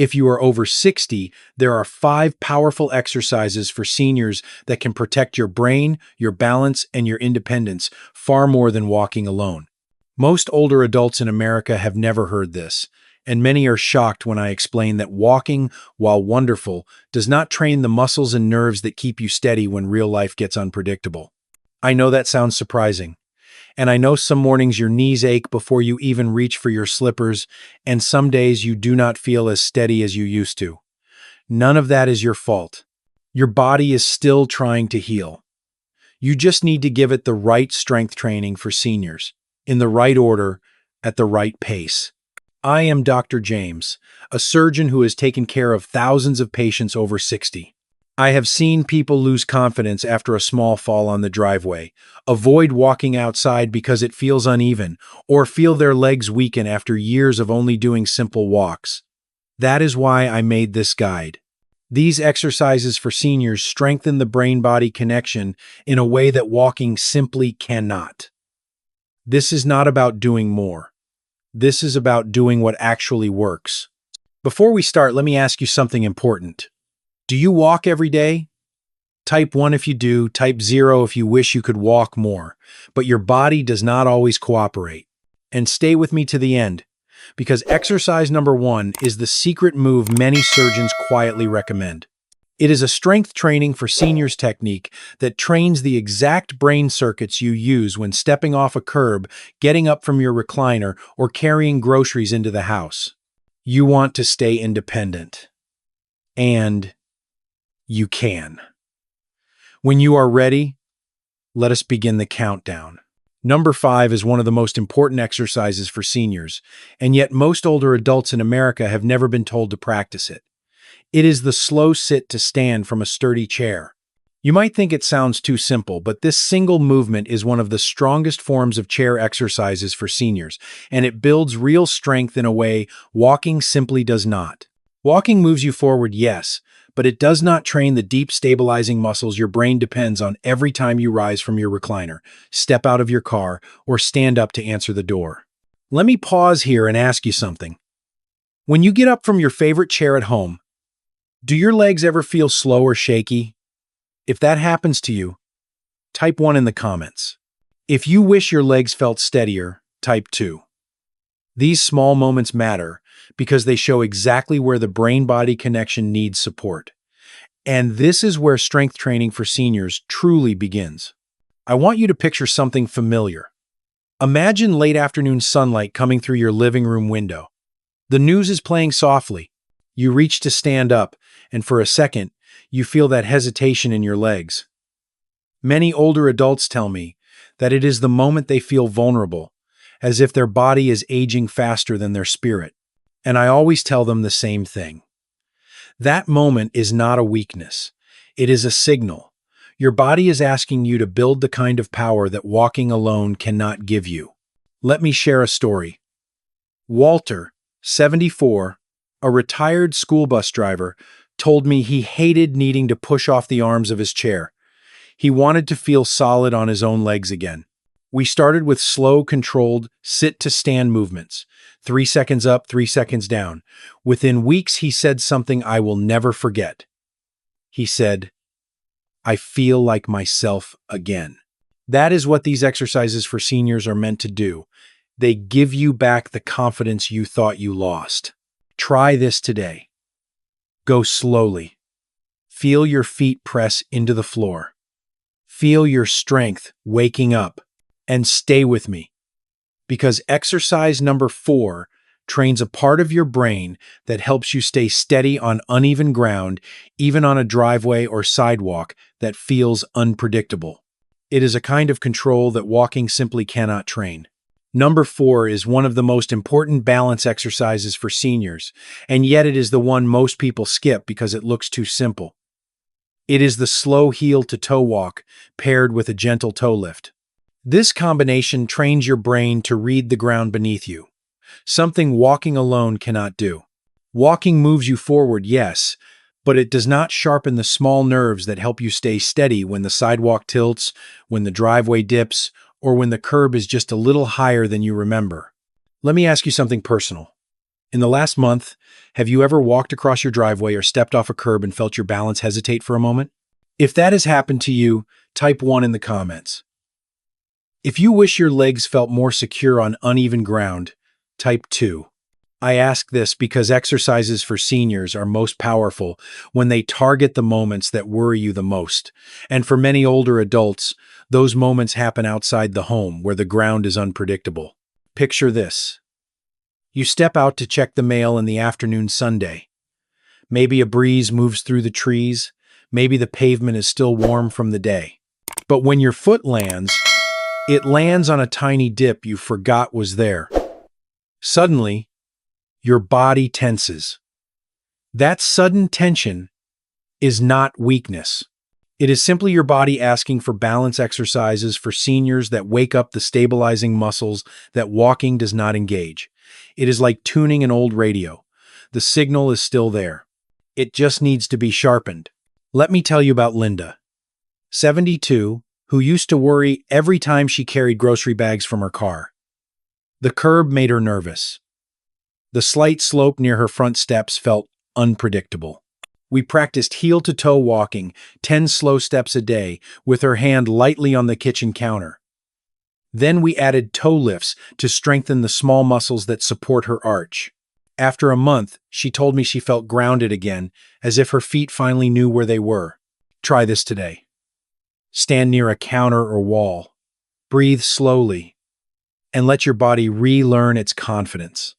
If you are over 60, there are 5 powerful exercises for seniors that can protect your brain, your balance, and your independence far more than walking alone. Most older adults in America have never heard this, and many are shocked when I explain that walking, while wonderful, does not train the muscles and nerves that keep you steady when real life gets unpredictable. I know that sounds surprising. And I know some mornings your knees ache before you even reach for your slippers, and some days you do not feel as steady as you used to. None of that is your fault. Your body is still trying to heal. You just need to give it the right strength training for seniors, in the right order, at the right pace. I am Dr. James, a surgeon who has taken care of thousands of patients over 60. I have seen people lose confidence after a small fall on the driveway, avoid walking outside because it feels uneven, or feel their legs weaken after years of only doing simple walks. That is why I made this guide. These exercises for seniors strengthen the brain-body connection in a way that walking simply cannot. This is not about doing more. This is about doing what actually works. Before we start, let me ask you something important. Do you walk every day? Type 1 if you do, type 0 if you wish you could walk more, but your body does not always cooperate. And stay with me to the end, because exercise number 1 is the secret move many surgeons quietly recommend. It is a strength training for seniors technique that trains the exact brain circuits you use when stepping off a curb, getting up from your recliner, or carrying groceries into the house. You want to stay independent. And you can. When you are ready, let us begin the countdown. Number 5 is one of the most important exercises for seniors, and yet most older adults in America have never been told to practice it. It is the slow sit to stand from a sturdy chair. You might think it sounds too simple, but this single movement is one of the strongest forms of chair exercises for seniors, and it builds real strength in a way walking simply does not. Walking moves you forward, yes, but it does not train the deep stabilizing muscles your brain depends on every time you rise from your recliner, step out of your car, or stand up to answer the door. Let me pause here and ask you something. When you get up from your favorite chair at home, do your legs ever feel slow or shaky? If that happens to you, type 1 in the comments. If you wish your legs felt steadier, type 2. These small moments matter because they show exactly where the brain-body connection needs support. And this is where strength training for seniors truly begins. I want you to picture something familiar. Imagine late afternoon sunlight coming through your living room window. The news is playing softly. You reach to stand up, and for a second, you feel that hesitation in your legs. Many older adults tell me that it is the moment they feel vulnerable, as if their body is aging faster than their spirit. And I always tell them the same thing. That moment is not a weakness. It is a signal. Your body is asking you to build the kind of power that walking alone cannot give you. Let me share a story. Walter, 74, a retired school bus driver, told me he hated needing to push off the arms of his chair. He wanted to feel solid on his own legs again. We started with slow, controlled sit-to-stand movements. 3 seconds up, 3 seconds down. Within weeks, he said something I will never forget. He said, "I feel like myself again." That is what these exercises for seniors are meant to do. They give you back the confidence you thought you lost. Try this today. Go slowly. Feel your feet press into the floor. Feel your strength waking up. And stay with me, because exercise number 4 trains a part of your brain that helps you stay steady on uneven ground, even on a driveway or sidewalk that feels unpredictable. It is a kind of control that walking simply cannot train. Number 4 is one of the most important balance exercises for seniors, and yet it is the one most people skip because it looks too simple. It is the slow heel-to-toe walk paired with a gentle toe lift. This combination trains your brain to read the ground beneath you, something walking alone cannot do. Walking moves you forward, yes, but it does not sharpen the small nerves that help you stay steady when the sidewalk tilts, when the driveway dips, or when the curb is just a little higher than you remember. Let me ask you something personal. In the last month, have you ever walked across your driveway or stepped off a curb and felt your balance hesitate for a moment? If that has happened to you, type 1 in the comments. If you wish your legs felt more secure on uneven ground, type 2. I ask this because exercises for seniors are most powerful when they target the moments that worry you the most. And for many older adults, those moments happen outside the home where the ground is unpredictable. Picture this. You step out to check the mail in the afternoon Sunday. Maybe a breeze moves through the trees. Maybe the pavement is still warm from the day. But when your foot lands, it lands on a tiny dip you forgot was there. Suddenly, your body tenses. That sudden tension is not weakness. It is simply your body asking for balance exercises for seniors that wake up the stabilizing muscles that walking does not engage. It is like tuning an old radio. The signal is still there. It just needs to be sharpened. Let me tell you about Linda, 72, who used to worry every time she carried grocery bags from her car. The curb made her nervous. The slight slope near her front steps felt unpredictable. We practiced heel-to-toe walking, 10 slow steps a day, with her hand lightly on the kitchen counter. Then we added toe lifts to strengthen the small muscles that support her arch. After a month, she told me she felt grounded again, as if her feet finally knew where they were. Try this today. Stand near a counter or wall. Breathe slowly, and let your body relearn its confidence.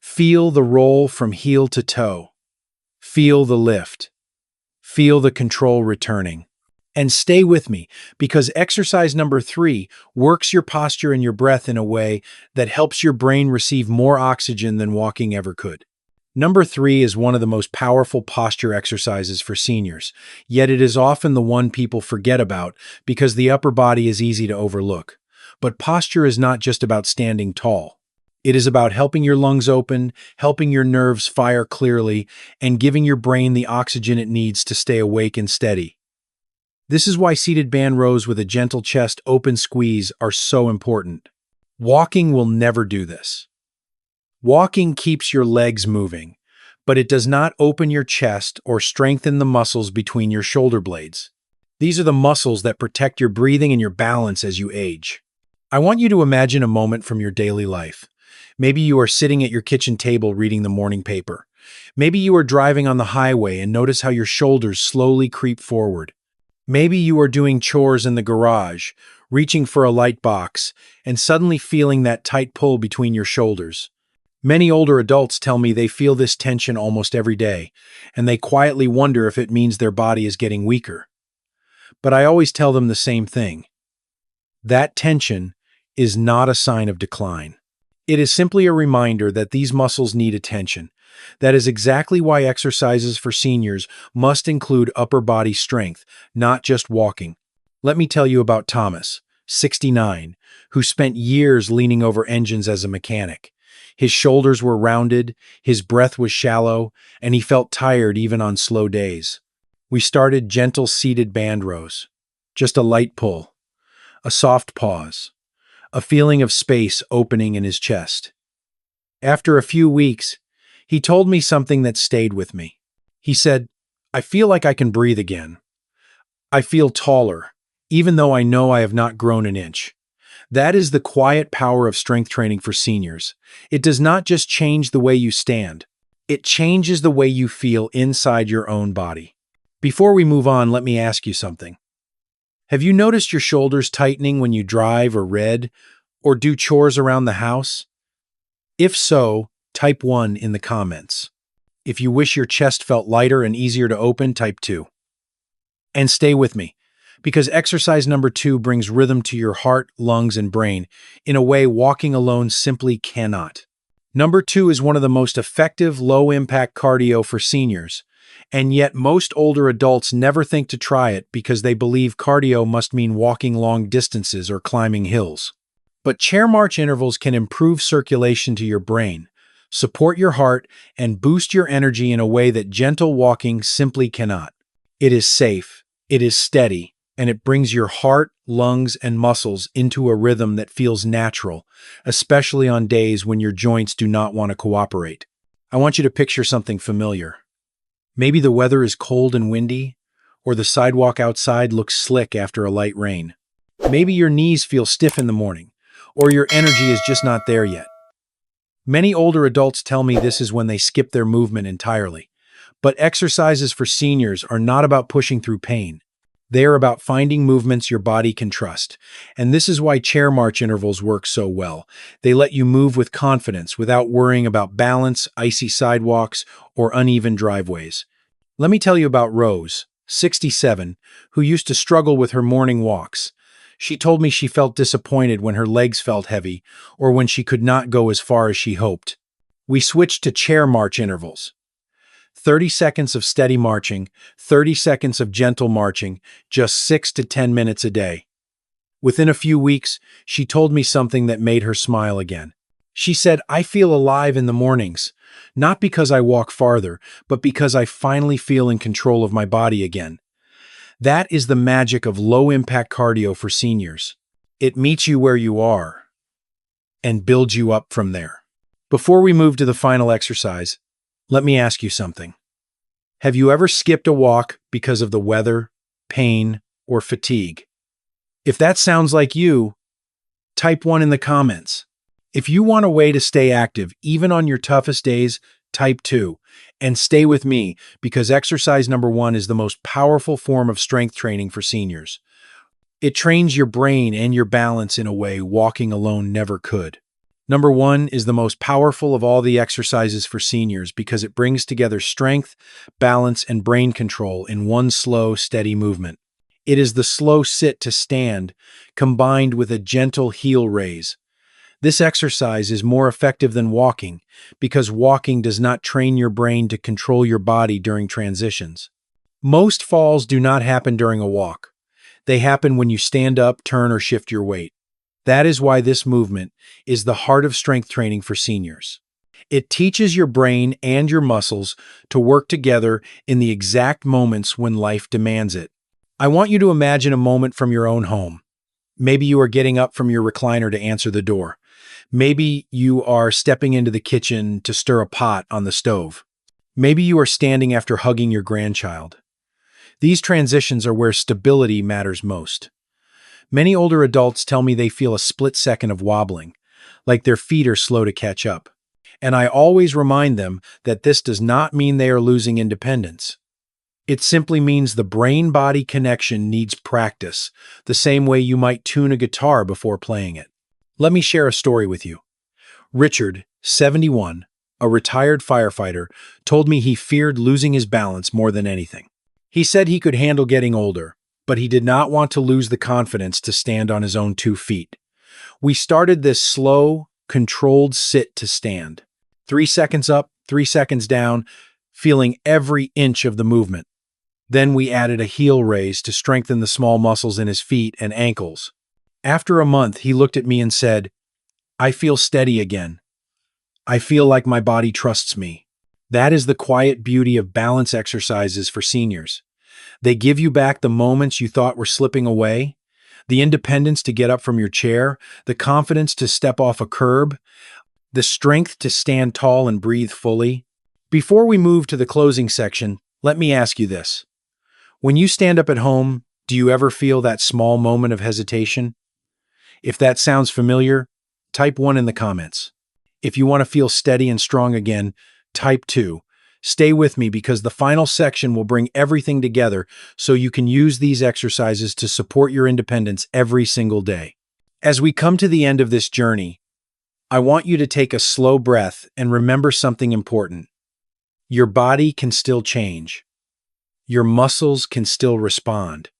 Feel the roll from heel to toe. Feel the lift. Feel the control returning. And stay with me, because exercise number 3 works your posture and your breath in a way that helps your brain receive more oxygen than walking ever could. Number 3 is one of the most powerful posture exercises for seniors, yet it is often the one people forget about because the upper body is easy to overlook. But posture is not just about standing tall. It is about helping your lungs open, helping your nerves fire clearly, and giving your brain the oxygen it needs to stay awake and steady. This is why seated band rows with a gentle chest open squeeze are so important. Walking will never do this. Walking keeps your legs moving, but it does not open your chest or strengthen the muscles between your shoulder blades. These are the muscles that protect your breathing and your balance as you age. I want you to imagine a moment from your daily life. Maybe you are sitting at your kitchen table reading the morning paper. Maybe you are driving on the highway and notice how your shoulders slowly creep forward. Maybe you are doing chores in the garage, reaching for a light box, and suddenly feeling that tight pull between your shoulders. Many older adults tell me they feel this tension almost every day, and they quietly wonder if it means their body is getting weaker. But I always tell them the same thing. That tension is not a sign of decline. It is simply a reminder that these muscles need attention. That is exactly why exercises for seniors must include upper body strength, not just walking. Let me tell you about Thomas, 69, who spent years leaning over engines as a mechanic. His shoulders were rounded, his breath was shallow, and he felt tired even on slow days. We started gentle seated band rows. Just a light pull, a soft pause, a feeling of space opening in his chest. After a few weeks, he told me something that stayed with me. He said, "I feel like I can breathe again. I feel taller, even though I know I have not grown an inch." That is the quiet power of strength training for seniors. It does not just change the way you stand. It changes the way you feel inside your own body. Before we move on, let me ask you something. Have you noticed your shoulders tightening when you drive or read, or do chores around the house? If so, type 1 in the comments. If you wish your chest felt lighter and easier to open, type 2. And stay with me, because exercise number 2 brings rhythm to your heart, lungs, and brain in a way walking alone simply cannot. Number 2 is one of the most effective low-impact cardio for seniors, and yet most older adults never think to try it because they believe cardio must mean walking long distances or climbing hills. But chair march intervals can improve circulation to your brain, support your heart, and boost your energy in a way that gentle walking simply cannot. It is safe, it is steady, and it brings your heart, lungs, and muscles into a rhythm that feels natural, especially on days when your joints do not want to cooperate. I want you to picture something familiar. Maybe the weather is cold and windy, or the sidewalk outside looks slick after a light rain. Maybe your knees feel stiff in the morning, or your energy is just not there yet. Many older adults tell me this is when they skip their movement entirely. But exercises for seniors are not about pushing through pain. They are about finding movements your body can trust. And this is why chair march intervals work so well. They let you move with confidence without worrying about balance, icy sidewalks, or uneven driveways. Let me tell you about Rose, 67, who used to struggle with her morning walks. She told me she felt disappointed when her legs felt heavy or when she could not go as far as she hoped. We switched to chair march intervals. 30 seconds of steady marching, 30 seconds of gentle marching, just 6 to 10 minutes a day. Within a few weeks, she told me something that made her smile again. She said, "I feel alive in the mornings, not because I walk farther, but because I finally feel in control of my body again." That is the magic of low-impact cardio for seniors. It meets you where you are and builds you up from there. Before we move to the final exercise, let me ask you something. Have you ever skipped a walk because of the weather, pain, or fatigue? If that sounds like you, type 1 in the comments. If you want a way to stay active, even on your toughest days, type 2. And stay with me, because exercise number 1 is the most powerful form of strength training for seniors. It trains your brain and your balance in a way walking alone never could. Number 1 is the most powerful of all the exercises for seniors because it brings together strength, balance, and brain control in one slow, steady movement. It is the slow sit to stand, combined with a gentle heel raise. This exercise is more effective than walking because walking does not train your brain to control your body during transitions. Most falls do not happen during a walk. They happen when you stand up, turn, or shift your weight. That is why this movement is the heart of strength training for seniors. It teaches your brain and your muscles to work together in the exact moments when life demands it. I want you to imagine a moment from your own home. Maybe you are getting up from your recliner to answer the door. Maybe you are stepping into the kitchen to stir a pot on the stove. Maybe you are standing after hugging your grandchild. These transitions are where stability matters most. Many older adults tell me they feel a split second of wobbling, like their feet are slow to catch up. And I always remind them that this does not mean they are losing independence. It simply means the brain-body connection needs practice, the same way you might tune a guitar before playing it. Let me share a story with you. Richard, 71, a retired firefighter, told me he feared losing his balance more than anything. He said he could handle getting older, but he did not want to lose the confidence to stand on his own 2 feet. We started this slow, controlled sit to stand. 3 seconds up, 3 seconds down, feeling every inch of the movement. Then we added a heel raise to strengthen the small muscles in his feet and ankles. After a month, he looked at me and said, "I feel steady again. I feel like my body trusts me." That is the quiet beauty of balance exercises for seniors. They give you back the moments you thought were slipping away, the independence to get up from your chair, the confidence to step off a curb, the strength to stand tall and breathe fully. Before we move to the closing section, let me ask you this. When you stand up at home, do you ever feel that small moment of hesitation? If that sounds familiar, type 1 in the comments. If you want to feel steady and strong again, type 2. Stay with me because the final section will bring everything together so you can use these exercises to support your independence every single day. As we come to the end of this journey, I want you to take a slow breath and remember something important. Your body can still change. Your muscles can still respond.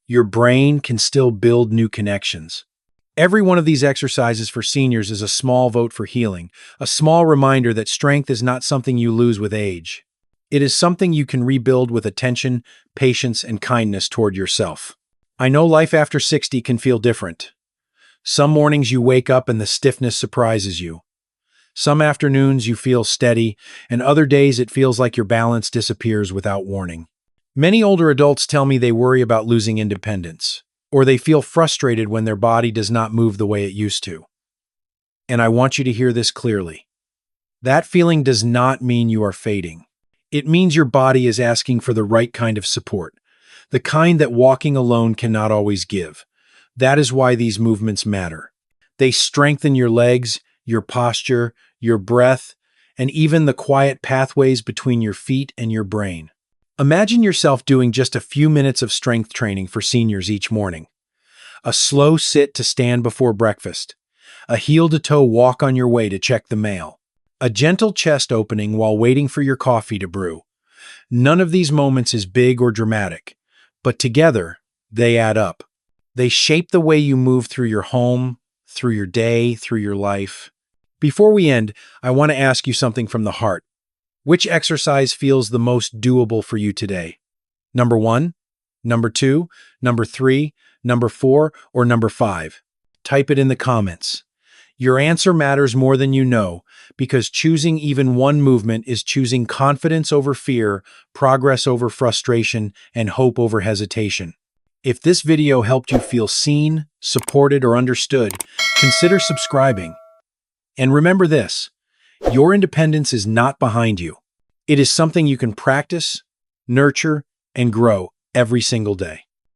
Your brain can still build new connections. Every one of these exercises for seniors is a small vote for healing, a small reminder that strength is not something you lose with age. It is something you can rebuild with attention, patience, and kindness toward yourself. I know life after 60 can feel different. Some mornings you wake up and the stiffness surprises you. Some afternoons you feel steady, and other days it feels like your balance disappears without warning. Many older adults tell me they worry about losing independence, or they feel frustrated when their body does not move the way it used to. And I want you to hear this clearly. That feeling does not mean you are fading. It means your body is asking for the right kind of support, the kind that walking alone cannot always give. That is why these movements matter. They strengthen your legs, your posture, your breath, and even the quiet pathways between your feet and your brain. Imagine yourself doing just a few minutes of strength training for seniors each morning. A slow sit to stand before breakfast. A heel-to-toe walk on your way to check the mail. A gentle chest opening while waiting for your coffee to brew. None of these moments is big or dramatic, but together, they add up. They shape the way you move through your home, through your day, through your life. Before we end, I want to ask you something from the heart. Which exercise feels the most doable for you today? Number 1, number 2, number 3, number 4, or number 5? Type it in the comments. Your answer matters more than you know, because choosing even one movement is choosing confidence over fear, progress over frustration, and hope over hesitation. If this video helped you feel seen, supported, or understood, consider subscribing. And remember this, your independence is not behind you. It is something you can practice, nurture, and grow every single day.